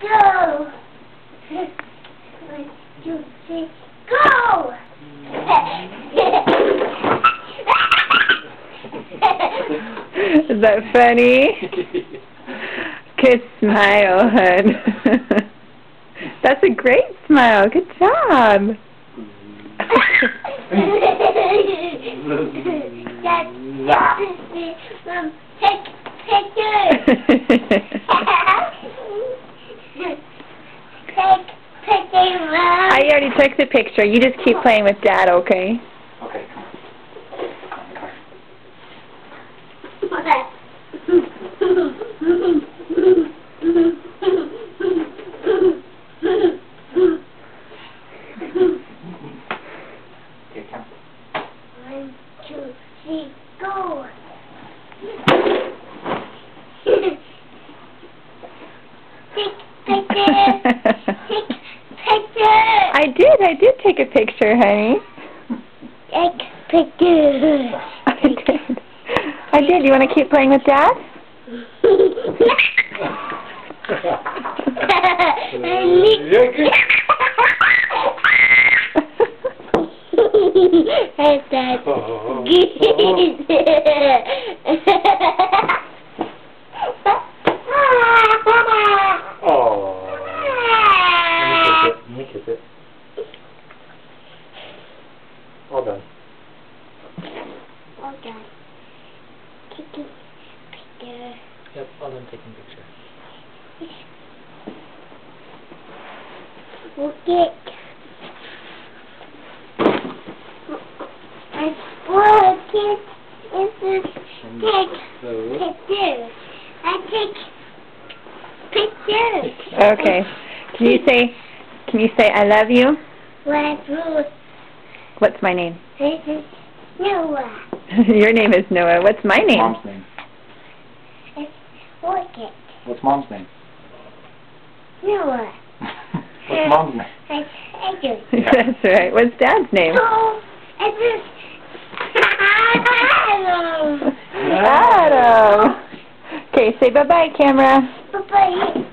Go! 1, 2, 3, go! Is that funny? Good smile, hon. That's a great smile. Good job. Mom, take pictures. Take pictures, Mom. I already took the picture. You just keep playing with Dad, okay? Okay. Okay, come. 1, 2, 3, go! Take pictures. Take pictures. I did take a picture, honey. Take pictures. I did. You want to keep playing with Dad? Hey, Dad. Oh. Let me kiss it. All done. Oh, God. Taking picture. Yep, all done taking picture. Look it. I look it. This is take pictures. I take pictures. Okay. Can you say I love you? What? What's my name? This is Noah. Your name is Noah. What's my name? Mom's name. It's Orchid. What's Mom's name? Noah. What's Mom's name? It's Edgar. That's right. What's Dad's name? So, it's Adam. Okay, say bye-bye, camera. Bye-bye.